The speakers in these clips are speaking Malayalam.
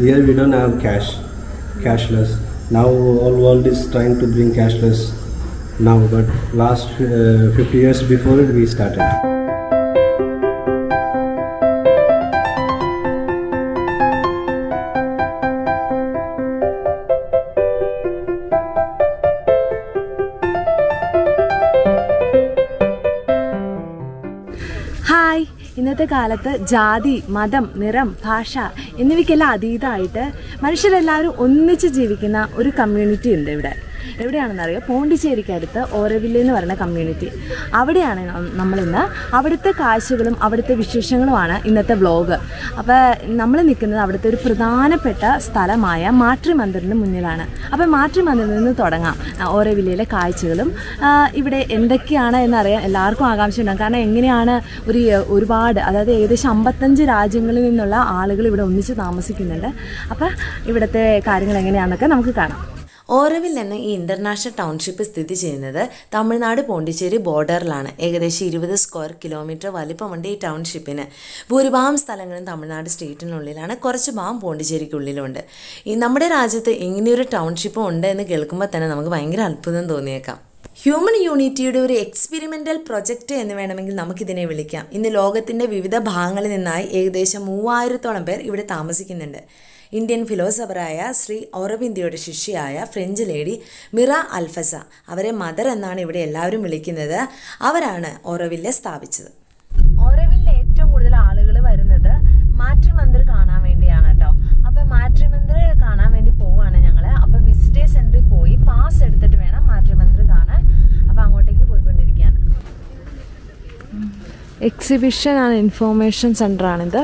here we don't have cashless. Now all world is trying to bring cashless now, but last 50 years before it we started. Hi, ഇന്നത്തെ കാലത്ത് ജാതി, മതം, നിറം, ഭാഷ എന്നിവയ്ക്കെല്ലാം അതീതമായിട്ട് മനുഷ്യരെല്ലാവരും ഒന്നിച്ച് ജീവിക്കുന്ന ഒരു കമ്മ്യൂണിറ്റി ഉണ്ട് ഇവിടെ. എവിടെയാണെന്നറിയോ? പോണ്ടിച്ചേരിക്കടുത്ത് ഓരോവില്ലെ എന്ന് പറയുന്ന കമ്മ്യൂണിറ്റി. അവിടെയാണ് നമ്മളിന്ന്. അവിടുത്തെ കാഴ്ചകളും അവിടുത്തെ വിശേഷങ്ങളുമാണ് ഇന്നത്തെ വ്ളോഗ്. അപ്പോൾ നമ്മൾ നിൽക്കുന്നത് അവിടുത്തെ ഒരു പ്രധാനപ്പെട്ട സ്ഥലമായ മാട്രിമന്ദിറിന് മുന്നിലാണ്. അപ്പോൾ മാട്രിമന്ദിറിൽ നിന്ന് തുടങ്ങാം ഓരോവില്ലയിലെ കാഴ്ചകളും. ഇവിടെ എന്തൊക്കെയാണ് എന്നറിയാൻ എല്ലാവർക്കും ആകാംക്ഷ ഉണ്ടാകും. കാരണം എങ്ങനെയാണ് ഒരുപാട്, അതായത് ഏകദേശം 55 രാജ്യങ്ങളിൽ നിന്നുള്ള ആളുകൾ ഇവിടെ ഒന്നിച്ച് താമസിക്കുന്നുണ്ട്. അപ്പോൾ ഇവിടുത്തെ കാര്യങ്ങൾ എങ്ങനെയാണെന്നൊക്കെ നമുക്ക് കാണാം. ഓരോവിൽ എന്ന ഈ ഇൻ്റർനാഷണൽ ടൗൺഷിപ്പ് സ്ഥിതി ചെയ്യുന്നത് തമിഴ്നാട് പോണ്ടിച്ചേരി ബോർഡറിലാണ്. ഏകദേശം 20 സ്ക്വയർ കിലോമീറ്റർ വലിപ്പമുണ്ട് ഈ ടൗൺഷിപ്പിന്. ഭൂരിഭാഗം സ്ഥലങ്ങളും തമിഴ്നാട് സ്റ്റേറ്റിനുള്ളിലാണ്, കുറച്ച് ഭാഗം പോണ്ടിച്ചേരിക്കുള്ളിലുണ്ട്. നമ്മുടെ രാജ്യത്ത് ഇങ്ങനെയൊരു ടൗൺഷിപ്പ് ഉണ്ട് എന്ന് കേൾക്കുമ്പോൾ തന്നെ നമുക്ക് ഭയങ്കര അത്ഭുതം തോന്നിയേക്കാം. ഹ്യൂമൻ യൂണിറ്റിയുടെ ഒരു എക്സ്പെരിമെൻ്റൽ പ്രൊജക്റ്റ് എന്ന് വേണമെങ്കിൽ നമുക്കിതിനെ വിളിക്കാം. ഇന്ന് ലോകത്തിൻ്റെ വിവിധ ഭാഗങ്ങളിൽ നിന്നായി ഏകദേശം 3000-ഓളം പേർ ഇവിടെ താമസിക്കുന്നുണ്ട്. ഇന്ത്യൻ ഫിലോസഫറായ ശ്രീ ഔറവിന്ദയുടെ ശിഷ്യയായ ഫ്രഞ്ച് ലേഡി മിറ അൽഫസ, അവരെ മദർ എന്നാണ് ഇവിടെ എല്ലാവരും വിളിക്കുന്നത്, അവരാണ് ഓരോവില്ലെ സ്ഥാപിച്ചത്. ഓരോവില്ലെ ഏറ്റവും കൂടുതൽ ആളുകൾ വരുന്നത് മാട്രിമന്ദിർ കാണാൻ വേണ്ടിയാണ് കേട്ടോ. അപ്പം മാട്രിമന്ദിർ കാണാൻ വേണ്ടി പോവാണ് ഞങ്ങൾ. അപ്പം വിസിറ്റേഴ്സ് സെൻറ്ററിൽ പോയി പാസ് എടുത്തിട്ട് വേണം മാട്രിമന്ദിർ കാണാൻ. അപ്പം അങ്ങോട്ടേക്ക് പോയിക്കൊണ്ടിരിക്കുകയാണ്. എക്സിബിഷൻ ആൻഡ് ഇൻഫോർമേഷൻ സെൻ്ററാണിത്.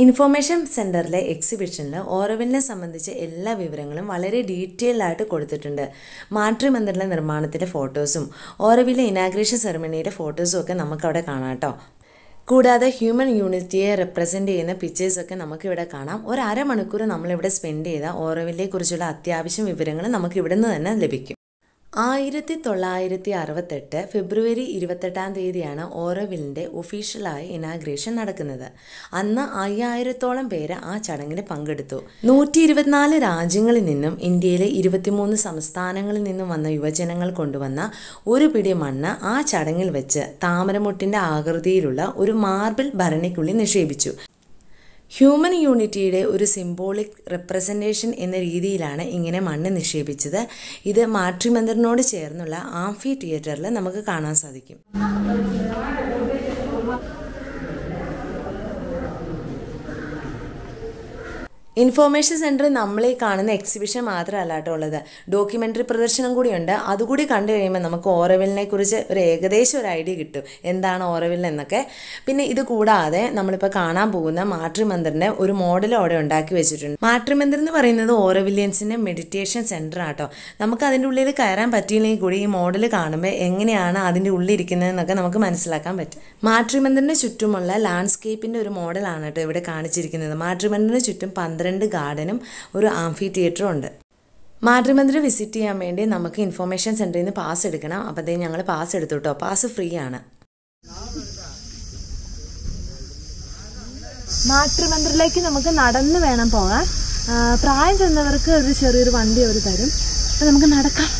ഇൻഫോർമേഷൻ സെൻറ്ററിലെ എക്സിബിഷനിൽ ഓരോവില്ലിനെ സംബന്ധിച്ച എല്ലാ വിവരങ്ങളും വളരെ ഡീറ്റെയിൽഡ് ആയിട്ട് കൊടുത്തിട്ടുണ്ട്. മാട്രിമന്ദിറിലെ നിർമ്മാണത്തിൻ്റെ ഫോട്ടോസും ഓരോവില്ലെ ഇനാഗ്രേഷൻ സെറമണിയുടെ ഫോട്ടോസും ഒക്കെ നമുക്കവിടെ കാണാം കേട്ടോ. കൂടാതെ ഹ്യൂമൻ യൂണിറ്റിയെ റെപ്രസെൻ്റ് ചെയ്യുന്ന പിക്ചേഴ്സൊക്കെ നമുക്കിവിടെ കാണാം. ഒരു അരമണിക്കൂർ നമ്മളിവിടെ സ്പെൻഡ് ചെയ്താൽ ഓരോവില്ലെക്കുറിച്ചുള്ള അത്യാവശ്യം വിവരങ്ങൾ നമുക്ക് ഇവിടെ നിന്ന് തന്നെ ലഭിക്കും. 1968 ഫെബ്രുവരി 28-ാം തീയതിയാണ് ഓരോവില്ലിൻ്റെ ഒഫീഷ്യലായ ഇനാഗ്രേഷൻ നടക്കുന്നത്. അന്ന് 5000-ഓളം പേര് ആ ചടങ്ങിൽ പങ്കെടുത്തു. 124 രാജ്യങ്ങളിൽ നിന്നും ഇന്ത്യയിലെ 23 സംസ്ഥാനങ്ങളിൽ നിന്നും വന്ന യുവജനങ്ങൾ കൊണ്ടുവന്ന ഒരു പിടി മണ്ണ് ആ ചടങ്ങിൽ വെച്ച് താമരമുട്ടിൻ്റെ ആകൃതിയിലുള്ള ഒരു മാർബിൾ ഭരണിക്കുള്ളിൽ നിക്ഷേപിച്ചു. ഹ്യൂമൻ യൂണിറ്റിയുടെ ഒരു സിംബോളിക് റെപ്രസെൻറ്റേഷൻ എന്ന രീതിയിലാണ് ഇങ്ങനെ മണ്ണ് നിക്ഷേപിച്ചത്. ഇത് മാട്രിമന്ദിറിനോട് ചേർന്നുള്ള ആംഫി തിയേറ്ററിൽ നമുക്ക് കാണാൻ സാധിക്കും. ഇൻഫോർമേഷൻ സെൻറ്ററിൽ നമ്മളീ കാണുന്ന എക്സിബിഷൻ മാത്രമല്ല കേട്ടോ ഉള്ളത്, ഡോക്യുമെൻ്ററി പ്രദർശനം കൂടിയുണ്ട്. അതുകൂടി കണ്ടു കഴിയുമ്പോൾ നമുക്ക് ഓരോവില്ലിനെ കുറിച്ച് ഒരു ഏകദേശം ഒരു ഐഡിയ കിട്ടും, എന്താണ് ഓരോവിൽ എന്നൊക്കെ. പിന്നെ ഇത് കൂടാതെ നമ്മളിപ്പോൾ കാണാൻ പോകുന്ന മാട്രിമന്ദിറിൻ്റെ ഒരു മോഡൽ അവിടെ ഉണ്ടാക്കി വെച്ചിട്ടുണ്ട്. മാട്രിമന്ദിർ എന്ന് പറയുന്നത് ഓരോവില്യൻസിൻ്റെ മെഡിറ്റേഷൻ സെൻറ്റർ ആട്ടോ. നമുക്ക് അതിൻ്റെ ഉള്ളിൽ കയറാൻ പറ്റിയില്ലെങ്കിൽ കൂടി ഈ മോഡൽ കാണുമ്പോൾ എങ്ങനെയാണ് അതിൻ്റെ ഉള്ളിലിരിക്കുന്നതെന്നൊക്കെ നമുക്ക് മനസ്സിലാക്കാൻ പറ്റും. മാട്രിമന്ദിറിന് ചുറ്റുമുള്ള ലാൻഡ്സ്കേപ്പിൻ്റെ ഒരു മോഡലാണ് കേട്ടോ ഇവിടെ കാണിച്ചിരിക്കുന്നത്. മാട്രിമന്ദിറിന് ചുറ്റും 12 ഗാർഡനും ഒരു ആംഫി തിയേറ്ററും ഉണ്ട്. മാട്രിമന്ദിർ വിസിറ്റ് ചെയ്യാൻ വേണ്ടി നമുക്ക് ഇൻഫോർമേഷൻ സെൻറ്ററിൽ നിന്ന് പാസ് എടുക്കണം. അപ്പോൾ ഞങ്ങൾ പാസ് എടുത്തു കേട്ടോ. പാസ് ഫ്രീ ആണ്. മാട്രിമന്ദിറിലേക്ക് നമുക്ക് നടന്ന് വേണം പോകാൻ. പ്രായം ചെന്നവർക്ക് ഒരു ചെറിയൊരു വണ്ടി അവർ തരും. അപ്പോൾ നമുക്ക് നടക്കാം.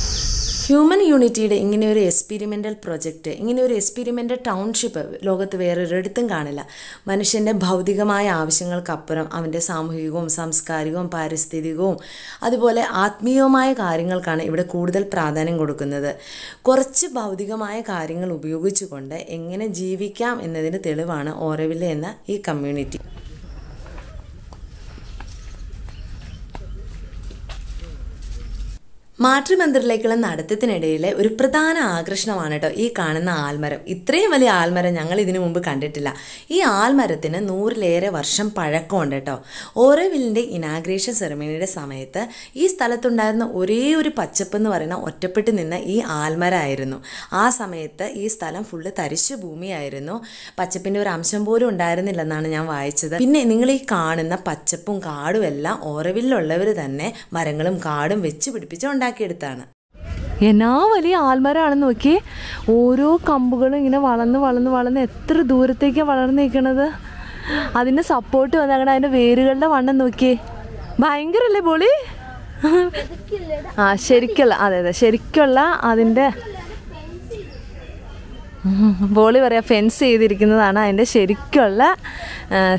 ഹ്യൂമൻ യൂണിറ്റിയുടെ ഇങ്ങനെയൊരു എക്സ്പെരിമെൻ്റൽ പ്രൊജക്റ്റ്, ഇങ്ങനെയൊരു എക്സ്പെരിമെൻ്റൽ ടൗൺഷിപ്പ് ലോകത്ത് വേറൊരിടത്തും കാണില്ല. മനുഷ്യൻ്റെ ഭൗതികമായ ആവശ്യങ്ങൾക്കപ്പുറം അവൻ്റെ സാമൂഹികവും സാംസ്കാരികവും പാരിസ്ഥിതികവും അതുപോലെ ആത്മീയവുമായ കാര്യങ്ങൾക്കാണ് ഇവിടെ കൂടുതൽ പ്രാധാന്യം കൊടുക്കുന്നത്. കുറച്ച് ഭൗതികമായ കാര്യങ്ങൾ ഉപയോഗിച്ചുകൊണ്ട് എങ്ങനെ ജീവിക്കാം എന്നതിന് തെളിവാണ് ഓരോവില്ലെ എന്ന ഈ കമ്മ്യൂണിറ്റി. മാട്രിമന്ദിറിലേക്കുള്ള നടത്തത്തിനിടയിലെ ഒരു പ്രധാന ആകർഷണമാണ് കേട്ടോ ഈ കാണുന്ന ആൽമരം. ഇത്രയും വലിയ ആൽമരം ഞങ്ങൾ ഇതിനു മുമ്പ് കണ്ടിട്ടില്ല. ഈ ആൽമരത്തിന് 100-ലേറെ വർഷം പഴക്കമുണ്ട് കേട്ടോ. ഓരോവില്ലിൻ്റെ ഇനാഗ്രേഷൻ സെറമണിയുടെ സമയത്ത് ഈ സ്ഥലത്തുണ്ടായിരുന്ന ഒരേ ഒരു പച്ചപ്പ് എന്ന് പറയുന്ന ഒറ്റപ്പെട്ട് നിന്ന ഈ ആൽമരമായിരുന്നു. ആ സമയത്ത് ഈ സ്ഥലം ഫുള്ള് തരിശു ഭൂമിയായിരുന്നു. പച്ചപ്പിൻ്റെ ഒരു അംശം പോലും ഉണ്ടായിരുന്നില്ലെന്നാണ് ഞാൻ വായിച്ചത്. പിന്നെ നിങ്ങൾ ഈ കാണുന്ന പച്ചപ്പും കാടും എല്ലാം ഓരോവില്ലുള്ളവർ തന്നെ മരങ്ങളും കാടും വെച്ച് പിടിപ്പിച്ച് ാണ്. എന്നാ വലിയ ആൽമരമാണെന്ന് നോക്കി. ഓരോ കമ്പുകളും ഇങ്ങനെ വളർന്ന് എത്ര ദൂരത്തേക്കാണ് വളർന്നു നിൽക്കണത്. അതിൻ്റെ സപ്പോർട്ട് വന്നങ്ങനെ അതിൻ്റെ വേരുകളുടെ വണ്ണം നോക്കിയേ. ഭയങ്കരല്ലേ ബോളി? ആ ശരിക്കുള്ള, അതെ അതെ, ശരിക്കുള്ള അതിൻ്റെ ബോളി പറയാം ഫെൻസ് ചെയ്തിരിക്കുന്നതാണ് അതിൻ്റെ ശരിക്കുള്ള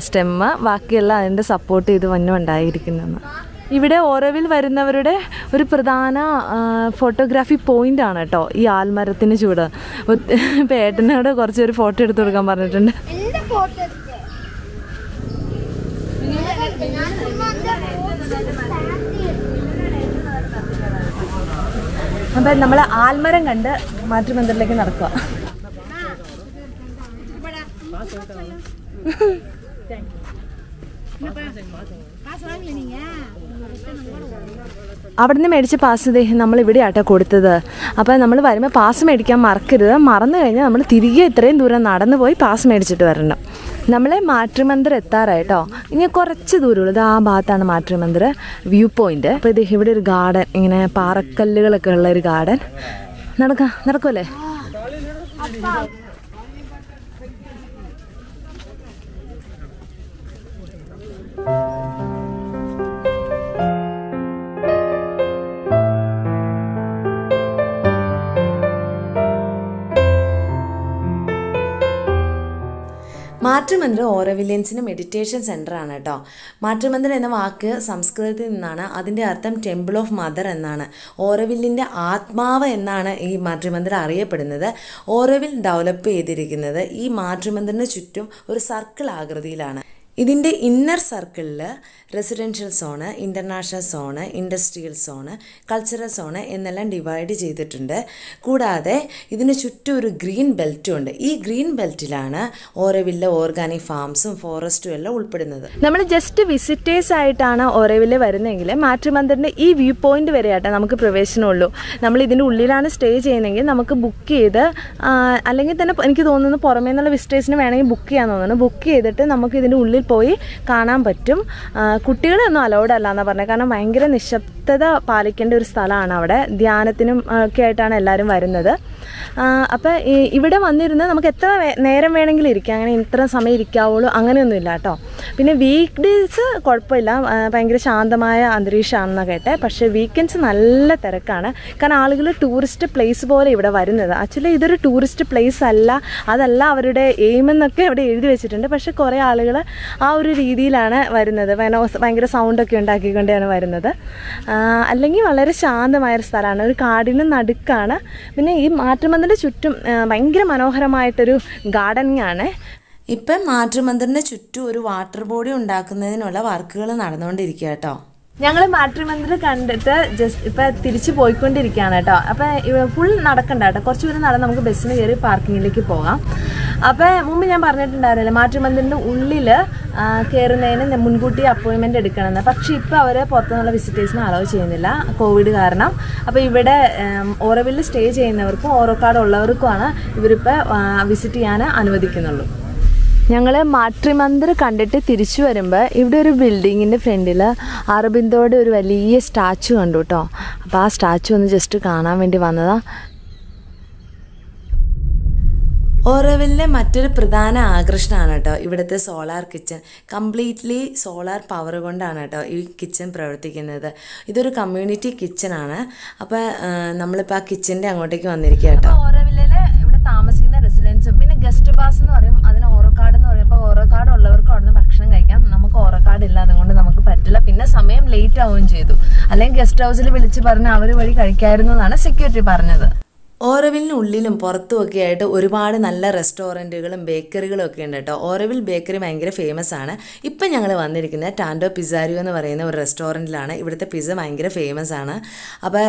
സ്റ്റെമ്മ്. ബാക്കിയുള്ള അതിൻ്റെ സപ്പോർട്ട് ചെയ്ത് വന്നുണ്ടായിരിക്കുന്നതെന്ന്. ഇവിടെ ഓരോവിൽ വരുന്നവരുടെ ഒരു പ്രധാന ഫോട്ടോഗ്രാഫി പോയിൻ്റ് ആണ് കേട്ടോ ഈ ആൽമരത്തിന് ചൂട്. ഇപ്പം ഏട്ടനോട് കുറച്ചൊരു ഫോട്ടോ എടുത്ത് കൊടുക്കാൻ പറഞ്ഞിട്ടുണ്ട്. അപ്പം നമ്മൾ ആൽമരം കണ്ട് മാട്രിമന്ദിറിലേക്ക് നടക്കുക. അവിടുന്ന് മേടിച്ച പാസ് നമ്മൾ ഇവിടെ ആട്ടോ കൊടുത്തത്. അപ്പോൾ നമ്മൾ വരുമ്പോൾ പാസ് മേടിക്കാൻ മറക്കരുത്. മറന്നു കഴിഞ്ഞാൽ നമ്മൾ തിരികെ ഇത്രയും ദൂരം നടന്നു പോയി പാസ് മേടിച്ചിട്ട് വരണം. നമ്മൾ മാട്രിമന്ദിർ എത്താറായിട്ടോ. ഇനി കുറച്ച് ദൂരമുള്ളത് ആ ഭാഗത്താണ് മാട്രിമന്ദിർ വ്യൂ പോയിന്റ്. അപ്പോൾ ഇത് ഇവിടെ ഒരു ഗാർഡൻ, ഇങ്ങനെ പാറക്കല്ലുകളൊക്കെ ഉള്ള ഒരു ഗാർഡൻ. നടക്കുമല്ലേ? മാട്രിമന്ദിർ ഓരോവില്യൻസിന് മെഡിറ്റേഷൻ സെൻ്ററാണ് കേട്ടോ. മാട്രിമന്ദിർ എന്ന വാക്ക് സംസ്കൃതത്തിൽ നിന്നാണ്. അതിൻ്റെ അർത്ഥം ടെമ്പിൾ ഓഫ് മദർ എന്നാണ്. ഓരോവില്ലിൻ്റെ ആത്മാവ് എന്നാണ് ഈ മാട്രിമന്ദിർ അറിയപ്പെടുന്നത്. ഓരോവിൽ ഡെവലപ്പ് ചെയ്തിരിക്കുന്നത് ഈ മാട്രിമന്ദിറിന് ചുറ്റും ഒരു സർക്കിൾ ആകൃതിയിലാണ്. ഇതിൻ്റെ ഇന്നർ സർക്കിളിൽ residential zone, international zone, industrial zone, cultural zone എന്നെല്ലാം ഡിവൈഡ് ചെയ്തിട്ടുണ്ട്. കൂടാതെ ഇതിന് ചുറ്റും ഒരു ഗ്രീൻ ബെൽറ്റും ഉണ്ട്. ഈ ഗ്രീൻ ബെൽറ്റിലാണ് ഓരോവില്ലെ ഓർഗാനിക് ഫാംസും ഫോറസ്റ്റും എല്ലാം ഉൾപ്പെടുന്നത്. നമ്മൾ ജസ്റ്റ് വിസിറ്റേഴ്സ് ആയിട്ടാണ് ഓരോവില്ലെ വരുന്നതെങ്കിൽ മാട്രിമന്ദിറിൻ്റെ ഈ വ്യൂ പോയിന്റ് വരെ ആട്ടെ നമുക്ക് പ്രവേശനമുള്ളൂ. നമ്മൾ ഇതിൻ്റെ ഉള്ളിലാണ് സ്റ്റേ ചെയ്യുന്നതെങ്കിൽ നമുക്ക് ബുക്ക് ചെയ്ത്, അല്ലെങ്കിൽ തന്നെ എനിക്ക് തോന്നുന്നു പുറമേ നിന്നുള്ള വിസിറ്റേഴ്സിന് വേണമെങ്കിൽ ബുക്ക് ചെയ്യാൻ തോന്നുന്നു. ബുക്ക് ചെയ്തിട്ട് നമുക്ക് ഇതിൻ്റെ ഉള്ളിൽ പോയി കാണാൻ പറ്റും. കുട്ടികളൊന്നും അലൗഡ് അല്ല എന്നാണ് പറഞ്ഞത്. കാരണം ഭയങ്കര നിശബ്ദത പാലിക്കേണ്ട ഒരു സ്ഥലമാണ് അവിടെ. ധ്യാനത്തിനും ഒക്കെ ആയിട്ടാണ് എല്ലാവരും വരുന്നത്. അപ്പോൾ ഇവിടെ വന്നിരുന്ന് നമുക്ക് എത്ര നേരം വേണമെങ്കിലും ഇരിക്കാം. അങ്ങനെ ഇത്ര സമയം ഇരിക്കാവുള്ളൂ അങ്ങനെയൊന്നുമില്ല കേട്ടോ. പിന്നെ വീക്ക് ഡേയ്സ് കുഴപ്പമില്ല, ഭയങ്കര ശാന്തമായ അന്തരീക്ഷമാണെന്നാണ് കേട്ടെ. പക്ഷേ വീക്കെൻഡ്സ് നല്ല തിരക്കാണ്. കാരണം ആളുകൾ ടൂറിസ്റ്റ് പ്ലേസ് പോലെ ഇവിടെ വരുന്നത്. ആക്ച്വലി ഇതൊരു ടൂറിസ്റ്റ് പ്ലേസ് അല്ല, അതല്ല അവരുടെ എയിം എന്നൊക്കെ ഇവിടെ എഴുതി വെച്ചിട്ടുണ്ട്. പക്ഷേ കുറേ ആളുകൾ ആ ഒരു രീതിയിലാണ് വരുന്നത്. ഭയങ്കര സൗണ്ടൊക്കെ ഉണ്ടാക്കിക്കൊണ്ടാണ് വരുന്നത്. അല്ലെങ്കിൽ വളരെ ശാന്തമായൊരു സ്ഥലമാണ്, ഒരു കാടിന് നടുക്കാണ്. പിന്നെ ഈ മാട്രിമന്ദിറിൻ്റെ ചുറ്റും ഭയങ്കര മനോഹരമായിട്ടൊരു ഗാർഡനിങ് ആണ്. ഇപ്പം മാട്രിമന്ദിറിന് ചുറ്റും ഒരു വാട്ടർ ബോഡി ഉണ്ടാക്കുന്നതിനുള്ള വർക്കുകൾ നടന്നുകൊണ്ടിരിക്കുക കേട്ടോ. ഞങ്ങൾ മാട്രിമന്ദിർ കണ്ടിട്ട് ജസ്റ്റ് ഇപ്പം തിരിച്ച് പോയിക്കൊണ്ടിരിക്കുകയാണ് കേട്ടോ. അപ്പോൾ ഫുൾ നടക്കണ്ട കേട്ടോ, കുറച്ച് ദൂരം നടന്ന് നമുക്ക് ബസ്സിന് കയറി പാർക്കിങ്ങിലേക്ക് പോകാം. അപ്പോൾ മുമ്പ് ഞാൻ പറഞ്ഞിട്ടുണ്ടായിരുന്നില്ല മാട്രിമന്ദിറിൻ്റെ ഉള്ളിൽ കയറുന്നതിന് മുൻകൂട്ടി അപ്പോയിൻമെൻറ്റ് എടുക്കണമെന്ന്. പക്ഷേ ഇപ്പോൾ അവർ പുറത്തുനിന്നുള്ള വിസിറ്റേഴ്സിനെ അലോ ചെയ്യുന്നില്ല, കോവിഡ് കാരണം. അപ്പോൾ ഇവിടെ ഓരോവില്ലിൽ സ്റ്റേ ചെയ്യുന്നവർക്കും ഓരോ കാർഡ് ഉള്ളവർക്കുമാണ് ഇവരിപ്പോൾ വിസിറ്റ് ചെയ്യാൻ അനുവദിക്കുന്നുള്ളൂ. ഞങ്ങൾ മാട്രിമന്ദിർ കണ്ടിട്ട് തിരിച്ചു വരുമ്പോൾ ഇവിടെ ഒരു ബിൽഡിങ്ങിൻ്റെ ഫ്രണ്ടിൽ അരബിന്ദോയുടെ ഒരു വലിയ സ്റ്റാച്ചു കണ്ടു കേട്ടോ. അപ്പോൾ ആ സ്റ്റാച്ചു ഒന്ന് ജസ്റ്റ് കാണാൻ വേണ്ടി വന്നതാണ്. ഓരോവില്ലെ മറ്റൊരു പ്രധാന ആകർഷണമാണ് കേട്ടോ ഇവിടുത്തെ solar kitchen. Completely solar power കൊണ്ടാണ് കേട്ടോ ഈ കിച്ചൺ പ്രവർത്തിക്കുന്നത്. ഇതൊരു കമ്മ്യൂണിറ്റി കിച്ചണാണ്. അപ്പോൾ നമ്മളിപ്പോൾ ആ കിച്ചൻ്റെ അങ്ങോട്ടേക്ക് വന്നിരിക്കുക കേട്ടോ. ഓരോവില്ലിൽ ഇവിടെ താമസിക്കുന്ന റെസിഡൻസും പിന്നെ ഗസ്റ്റ് പാസ് എന്ന് പറയും, അതിന് ഓരോ കാർഡ് എന്ന് പറയും. അപ്പോൾ ഓരോ കാർഡ് ഉള്ളവർക്ക് അവിടെ നിന്ന് ഭക്ഷണം കഴിക്കാം. നമുക്ക് ഓരോ കാർഡ് ഇല്ല, അതുകൊണ്ട് നമുക്ക് പറ്റില്ല. പിന്നെ സമയം ലേറ്റ് ആവുകയും ചെയ്തു. അല്ലെങ്കിൽ ഗസ്റ്റ് ഹൗസിൽ വിളിച്ച് പറഞ്ഞ് അവർ വഴി കഴിക്കായിരുന്നു എന്നാണ് സെക്യൂരിറ്റി പറഞ്ഞത്. ഓരോവിലിനുള്ളിലും പുറത്തുമൊക്കെ ആയിട്ട് ഒരുപാട് നല്ല റെസ്റ്റോറൻറ്റുകളും ബേക്കറികളും ഒക്കെ ഉണ്ട് കേട്ടോ. ഓരോവിൽ ബേക്കറി ഭയങ്കര ഫേമസ് ആണ്. ഇപ്പം ഞങ്ങൾ വന്നിരിക്കുന്നത് ടാൻറ്റോ പിസാരിയോ എന്ന് പറയുന്ന ഒരു റെസ്റ്റോറൻറ്റിലാണ്. ഇവിടുത്തെ പിസ്സ ഭയങ്കര ഫേമസ് ആണ്. അപ്പോൾ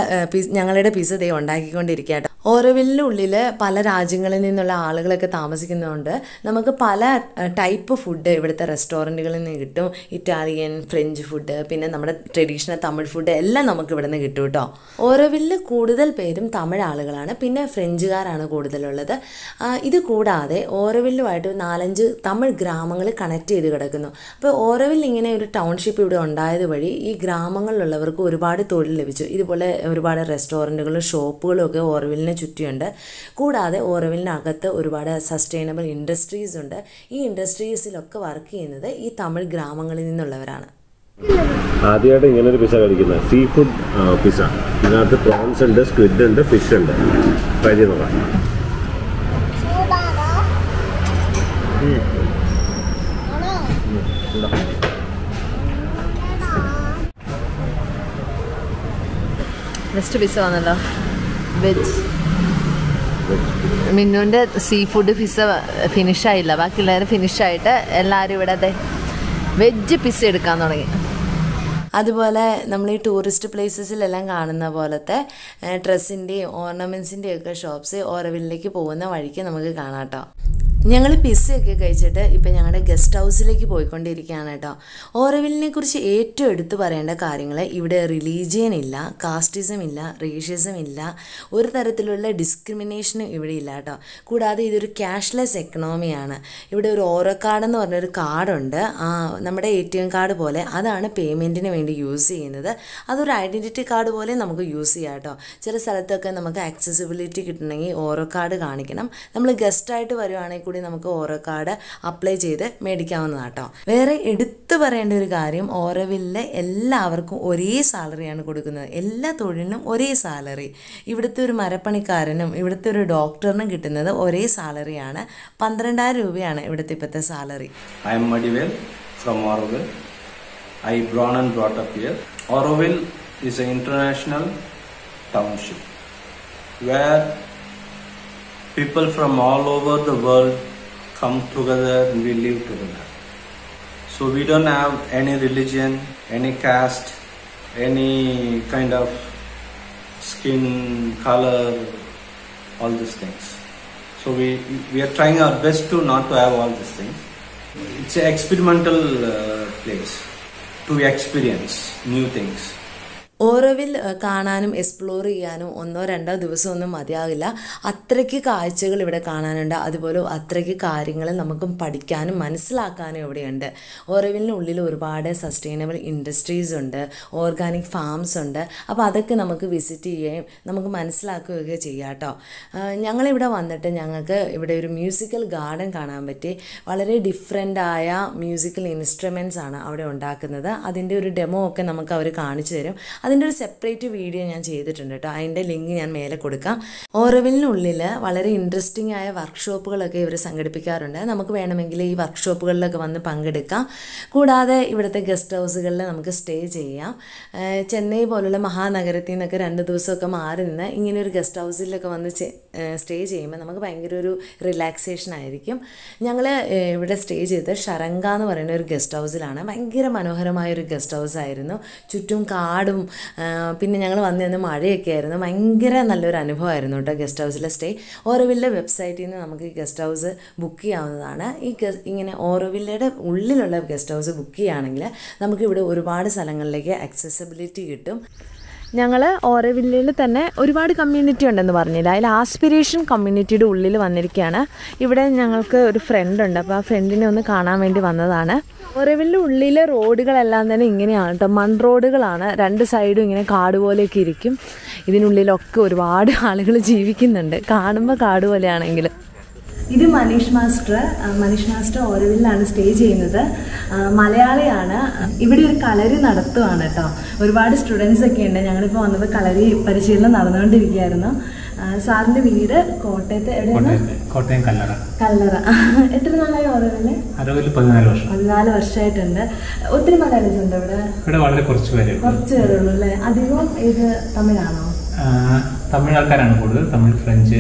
ഞങ്ങളുടെ പിസ്സ ദേ ഉണ്ടാക്കിക്കൊണ്ടിരിക്കുക കേട്ടോ. ഓരോവിലിനുള്ളിൽ പല രാജ്യങ്ങളിൽ നിന്നുള്ള ആളുകളൊക്കെ താമസിക്കുന്നതുകൊണ്ട് നമുക്ക് പല ടൈപ്പ് ഫുഡ് ഇവിടുത്തെ റെസ്റ്റോറൻറ്റുകളിൽ നിന്ന് കിട്ടും. ഇറ്റാലിയൻ, ഫ്രഞ്ച് ഫുഡ്, പിന്നെ നമ്മുടെ ട്രഡീഷണൽ തമിഴ് ഫുഡ് എല്ലാം നമുക്ക് ഇവിടെ നിന്ന് കിട്ടും കേട്ടോ. ഓരോവിലിൽ കൂടുതൽ പേരും തമിഴ് ആളുകളാണ്, പിന്നെ ഫ്രഞ്ചുകാരാണ് കൂടുതലുള്ളത്. ഇത് കൂടാതെ ഓരോവില്ലുമായിട്ട് 4-5 തമിഴ് ഗ്രാമങ്ങൾ കണക്ട് ചെയ്ത് കിടക്കുന്നു. അപ്പോൾ ഓരോവിൽ ഇങ്ങനെ ഒരു ടൗൺഷിപ്പ് ഇവിടെ ഉണ്ടായത് വഴി ഈ ഗ്രാമങ്ങളിലുള്ളവർക്ക് ഒരുപാട് തൊഴിൽ ലഭിച്ചു. ഇതുപോലെ ഒരുപാട് റെസ്റ്റോറൻറ്റുകളും ഷോപ്പുകളും ഒക്കെ ഓരോവിലിന് ചുറ്റിയുണ്ട്. കൂടാതെ ഓരോവിലിനകത്ത് ഒരുപാട് സസ്റ്റൈനബിൾ ഇൻഡസ്ട്രീസ് ഉണ്ട്. ഈ ഇൻഡസ്ട്രീസിലൊക്കെ വർക്ക് ചെയ്യുന്നത് ഈ തമിഴ് ഗ്രാമങ്ങളിൽ നിന്നുള്ളവരാണ്. ആദ്യമായിട്ട് ഇങ്ങനെ ഒരു പിസ്സ കഴിക്കുന്നത് സീ ഫുഡ് പിസ്സ. ഇതിനകത്ത് പ്രോൺസ് ഉണ്ട്, സ്ക്വിഡ് ഉണ്ട്, ഫിഷ് ഉണ്ട്. ട്രൈ ചെയ്ത് നോക്കാം. നെക്സ്റ്റ് പിസ്സ വന്നല്ലോ, വെജ്. മിന്നുവിൻ്റെ സീ ഫുഡ് പിസ്സ ഫിനിഷായില്ല, ബാക്കിയുള്ളവർ ഫിനിഷായിട്ട് എല്ലാവരും ഇവിടെ അതെ വെജ് പിസ്സ എടുക്കാൻ തുടങ്ങി. അതുപോലെ നമ്മൾ ഈ ടൂറിസ്റ്റ് പ്ലേസസിലെല്ലാം കാണുന്ന പോലത്തെ ഡ്രസ്സിൻ്റെയും ഓർണമെൻറ്റ്സിൻ്റെയും ഒക്കെ ഷോപ്സ് ഓരോവില്ലിലേക്ക് പോകുന്ന വഴിക്ക് നമുക്ക് കാണാം കേട്ടോ. ഞങ്ങൾ പിസ്സയൊക്കെ കഴിച്ചിട്ട് ഇപ്പം ഞങ്ങളുടെ ഗസ്റ്റ് ഹൗസിലേക്ക് പോയിക്കൊണ്ടിരിക്കുകയാണ് കേട്ടോ. ഓരോവില്ലിനെ കുറിച്ച് ഏറ്റവും എടുത്തു പറയേണ്ട കാര്യങ്ങൾ, ഇവിടെ റിലീജിയൻ ഇല്ല, കാസ്റ്റിസം ഇല്ല, റേഷ്യസം ഇല്ല, ഒരു തരത്തിലുള്ള ഡിസ്ക്രിമിനേഷനും ഇവിടെ ഇല്ല കേട്ടോ. കൂടാതെ ഇതൊരു ക്യാഷ്ലെസ് എക്കണോമിയാണ്. ഇവിടെ ഒരു ഓരോ കാർഡ് എന്ന് പറഞ്ഞൊരു കാർഡുണ്ട്, നമ്മുടെ ATM കാർഡ് പോലെ. അതാണ് പേയ്മെൻറ്റിന് വേണ്ടി യൂസ് ചെയ്യുന്നത്. അതൊരു ഐഡൻറ്റിറ്റി കാർഡ് പോലെ നമുക്ക് യൂസ് ചെയ്യാം കേട്ടോ. ചില സ്ഥലത്തൊക്കെ നമുക്ക് ആക്സസിബിലിറ്റി കിട്ടണമെങ്കിൽ ഓരോ കാർഡ് കാണിക്കണം. നമ്മൾ ഗസ്റ്റായിട്ട് വരുവാണെങ്കിൽ കൂടി നമുക്ക് ഓരോ കാർഡ് അപ്ലൈ ചെയ്ത് മേടിക്കാവുന്നതാണ് കേട്ടോ. വേറെ എടുത്തു പറയേണ്ട ഒരു കാര്യം, ഓരോവില്ലിൽ എല്ലാവർക്കും ഒരേ സാലറിയാണ് കൊടുക്കുന്നത്. എല്ലാ തൊഴിലിനും ഒരേ സാലറി. ഇവിടുത്തെ ഒരു മരപ്പണിക്കാരനും ഇവിടുത്തെ ഒരു ഡോക്ടറിനും കിട്ടുന്നത് ഒരേ സാലറിയാണ്. 12,000 രൂപയാണ് ഇവിടുത്തെ ഇപ്പോഴത്തെ salary. I am Madivel from Auroville. I born and brought up here. Auroville is an international township where people from all over the world come together and we live together. So we don't have any religion, any caste, any kind of skin color, all these things. So we are trying our best to not to have all these things. It's an experimental place to experience new things. Auroville കാണാനും എക്സ്പ്ലോർ ചെയ്യാനും 1-2 ദിവസമൊന്നും മതിയാകില്ല. അത്രയ്ക്ക് കാഴ്ചകൾ ഇവിടെ കാണാനുണ്ട്. അതുപോലെ അത്രയ്ക്ക് കാര്യങ്ങൾ നമുക്ക് പഠിക്കാനും മനസ്സിലാക്കാനും ഇവിടെയുണ്ട്. ഓരോവിലിനുള്ളിൽ ഒരുപാട് സസ്റ്റൈനബിൾ ഇൻഡസ്ട്രീസ് ഉണ്ട്, ഓർഗാനിക് ഫാംസ് ഉണ്ട്. അപ്പോൾ അതൊക്കെ നമുക്ക് വിസിറ്റ് ചെയ്യുകയും നമുക്ക് മനസ്സിലാക്കുകയൊക്കെ ചെയ്യാം കേട്ടോ. ഞങ്ങളിവിടെ വന്നിട്ട് ഞങ്ങൾക്ക് ഇവിടെ ഒരു മ്യൂസിക്കൽ ഗാർഡൻ കാണാൻ പറ്റി. വളരെ ഡിഫറെൻ്റായ മ്യൂസിക്കൽ ഇൻസ്ട്രുമെൻറ്റ്സ് ആണ് അവിടെ ഉണ്ടാക്കുന്നത്. അതിൻ്റെ ഒരു ഡെമോ ഒക്കെ നമുക്ക് അവർ കാണിച്ചു തരും. അതിൻ്റെ ഒരു സെപ്പറേറ്റ് വീഡിയോ ഞാൻ ചെയ്തിട്ടുണ്ട് കേട്ടോ. അതിൻ്റെ ലിങ്ക് ഞാൻ മേലെ കൊടുക്കാം. ഓരോവിലിനുള്ളിൽ വളരെ ഇൻട്രസ്റ്റിംഗ് ആയ വർക്ക്ഷോപ്പുകളൊക്കെ ഇവർ സംഘടിപ്പിക്കാറുണ്ട്. നമുക്ക് വേണമെങ്കിൽ ഈ വർക്ക്ഷോപ്പുകളിലൊക്കെ വന്ന് പങ്കെടുക്കാം. കൂടാതെ ഇവിടുത്തെ ഗസ്റ്റ് ഹൗസുകളിൽ നമുക്ക് സ്റ്റേ ചെയ്യാം. ചെന്നൈ പോലുള്ള മഹാനഗരത്തിൽ നിന്നൊക്കെ 2 ദിവസമൊക്കെ മാറി നിന്ന് ഇങ്ങനെ ഒരു ഗസ്റ്റ് ഹൗസിലൊക്കെ വന്ന് സ്റ്റേ ചെയ്യുമ്പോൾ നമുക്ക് ഭയങ്കര ഒരു റിലാക്സേഷൻ ആയിരിക്കും. ഞങ്ങൾ ഇവിടെ സ്റ്റേ ചെയ്തത് ഷർങ്ക എന്ന് പറയുന്ന ഒരു ഗസ്റ്റ് ഹൗസിലാണ്. ഭയങ്കര മനോഹരമായൊരു ഗസ്റ്റ് ഹൗസ് ആയിരുന്നു. ചുറ്റും കാടും പിന്നെ ഞങ്ങൾ വന്നിരുന്ന മഴയൊക്കെ ആയിരുന്നു. ഭയങ്കര നല്ലൊരു അനുഭവമായിരുന്നു കേട്ടോ ഗസ്റ്റ് ഹൗസിലെ സ്റ്റേ. ഓരോവില്ലെ വെബ്സൈറ്റിൽ നിന്ന് നമുക്ക് ഈ ഗസ്റ്റ് ഹൗസ് ബുക്ക് ചെയ്യാവുന്നതാണ്. ഇങ്ങനെ ഓരോവില്ലയുടെ ഉള്ളിലുള്ള ഗസ്റ്റ് ഹൗസ് ബുക്ക് ചെയ്യുകയാണെങ്കിൽ നമുക്കിവിടെ ഒരുപാട് സ്ഥലങ്ങളിലേക്ക് ആക്സസിബിലിറ്റി കിട്ടും. ഞങ്ങൾ ഓരോവില്ലയിൽ തന്നെ ഒരുപാട് കമ്മ്യൂണിറ്റി ഉണ്ടെന്ന് പറഞ്ഞില്ല. അതിൽ ആസ്പിരേഷൻ കമ്മ്യൂണിറ്റിയുടെ ഉള്ളിൽ വന്നിരിക്കുകയാണ്. ഇവിടെ ഞങ്ങൾക്ക് ഒരു ഫ്രണ്ട് ഉണ്ട്, അപ്പോൾ ആ ഫ്രണ്ടിനെ ഒന്ന് കാണാൻ വേണ്ടി വന്നതാണ്. ഓരോവില്ലിൻ്റെ ഉള്ളിലെ റോഡുകളെല്ലാം തന്നെ ഇങ്ങനെയാണ് കേട്ടോ, റോഡുകളാണ്. 2 സൈഡും ഇങ്ങനെ കാട് പോലെയൊക്കെ ഇരിക്കും. ഇതിനുള്ളിലൊക്കെ ഒരുപാട് ആളുകൾ ജീവിക്കുന്നുണ്ട്, കാണുമ്പോൾ കാട് പോലെയാണെങ്കിലും. ഇത് മനീഷ് മാസ്റ്റർ ഓരോവില്ലാണ് സ്റ്റേ ചെയ്യുന്നത്. മലയാളിയാണ്. ഇവിടെ ഒരു കളരി നടത്തുവാണ് കേട്ടോ. ഒരുപാട് സ്റ്റുഡൻസ് ഒക്കെ ഉണ്ട്. ഞങ്ങളിപ്പോൾ വന്നപ്പോൾ കളരി പരിശീലനം നടന്നുകൊണ്ടിരിക്കുകയായിരുന്നു. സാറിന്റെ വീട് കോട്ടയത്ത് എവിടെയാണ്? കോട്ടയം കല്ലറ. എത്ര നാളായി ഓരോവില്ല്? 14 വർഷമായിട്ടുണ്ട്. ഒത്തിരി മലയാളീസ് ഉണ്ട് ഇവിടെ? ഇവിടെ വളരെ കുറച്ച് പേരേ ഉള്ളൂ അല്ലേ? അധികം ഏത് തമിഴാണോ? തമിഴ് ആൾക്കാരാണ് കൂടുതൽ. തമിഴ്, ഫ്രഞ്ച്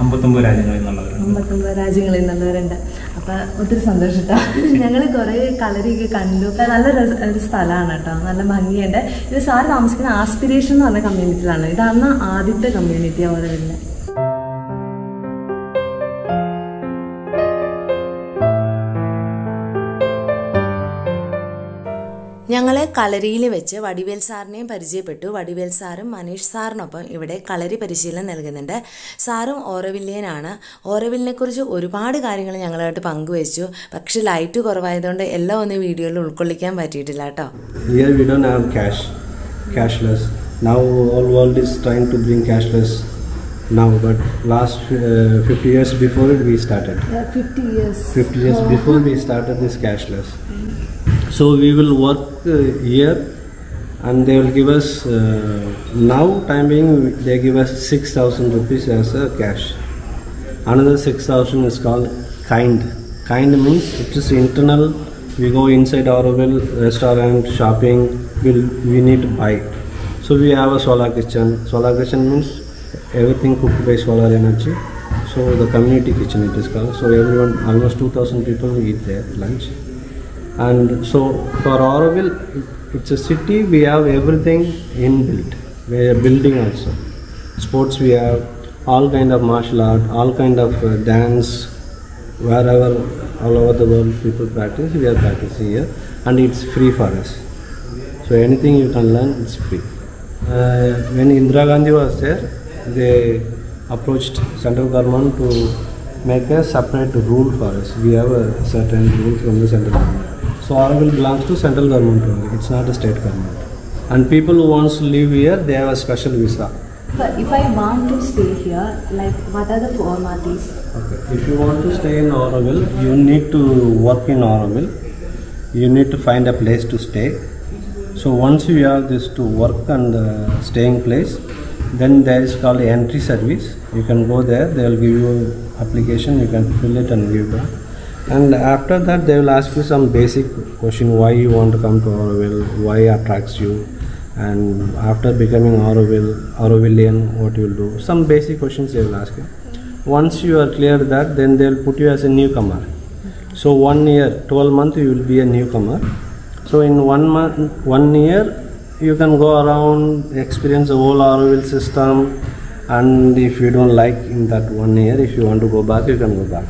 59 രാജ്യങ്ങളിൽ നിന്നുള്ളവരുണ്ട്. അപ്പൊ ഒത്തിരി സന്തോഷം കേട്ടോ. ഞങ്ങൾ കുറെ കളരിയൊക്കെ കണ്ടു. നല്ല ഒരു സ്ഥലമാണ് കേട്ടോ, നല്ല ഭംഗിയുണ്ട്. ഇത് സാറ് താമസിക്കുന്ന ആസ്പിരേഷൻ എന്ന് പറഞ്ഞ കമ്മ്യൂണിറ്റിയിലാണ്. ഇതാണ് ആദ്യത്തെ കമ്മ്യൂണിറ്റി ഓരോവില്ലെ. ഞങ്ങൾ കളരിയിൽ വെച്ച് വടിവേൽ സാറിനെയും പരിചയപ്പെട്ടു. വടിവേൽ സാറും മനീഷ് സാറിനൊപ്പം ഇവിടെ കളരി പരിശീലനം നൽകുന്നുണ്ട്. സാറും ഓരോവില്ലിയനാണ്. ഓരോവില്ലിനെ കുറിച്ച് ഒരുപാട് കാര്യങ്ങൾ ഞങ്ങളുമായിട്ട് പങ്കുവെച്ചു. പക്ഷെ ലൈറ്റ് കുറവായതുകൊണ്ട് എല്ലാം ഒന്നും വീഡിയോയിൽ ഉൾക്കൊള്ളിക്കാൻ പറ്റിയിട്ടില്ല കേട്ടോ. Here we don't have cashless. Now all world is trying to bring cashless now, but last 50 years before it we started. 50 years. 50 years before we started this cashless. So we will work here, and they will give us now time being they give us 6,000 rupees as a cash. Another 6,000 is called kind. Kind means it is internal. We go inside Auroville restaurant, shopping, we need to buy. So we have a solar kitchen. Solar kitchen means everything cooked by solar energy. So the community kitchen it is called. So everyone, almost 2,000 people eat there lunch. And so for Auroville, it's a city. We have everything inbuilt. We are building also. Sports we have all kind of martial art, all kind of dance. Wherever all over the world people practice, we are practicing here, and it's free for us. So anything you can learn, it's free. When Indira Gandhi was there, they approached central government to make a separate rule for us. We have a certain rule from the central government. So Auroville belongs to central government only. It's not a state government. And people who wants to live here, they have a special visa. But if I want to stay here, like what are the formalities? Okay. If you want to stay in Auroville, you need to work in Auroville. You need to find a place to stay. So once you have this to work and staying place, then there is called entry service. You can go there. They will give you application. You can fill it and give back. And after that, they will ask you some basic question: why you want to come to Auroville, why attracts you, and after becoming Aurovillian, what you will do. Some basic questions they will ask you. Once you are clear that, then they will put you as a newcomer. So 1 year, 12 months, you will be a newcomer. So in 1 year, you can go around, experience the whole Auroville system, and if you don't like in that 1 year, if you want to go back, you can go back.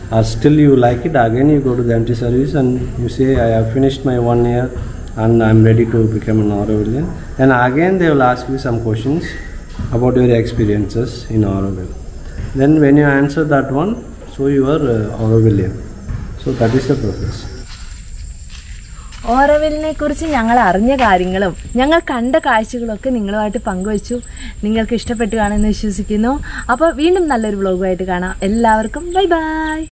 Or still you like it, again you go to the entry service and you say, I have finished my 1 year and I am ready to become an Aurovillian. And again they will ask you some questions about your experiences in Auroville. Then when you answer that one, so you are Aurovillian. So that is the process. ഓറോവില്ലിനെ കുറിച്ച് ഞങ്ങൾ അറിഞ്ഞ കാര്യങ്ങളും ഞങ്ങൾ കണ്ട കാഴ്ചകളൊക്കെ നിങ്ങളുമായിട്ട് പങ്കുവച്ചു. നിങ്ങൾക്ക് ഇഷ്ടപ്പെട്ടു കാണുമെന്ന് വിശ്വസിക്കുന്നു. അപ്പോൾ വീണ്ടും നല്ലൊരു വ്ളോഗുമായിട്ട് കാണാം. എല്ലാവർക്കും ബൈ ബൈ.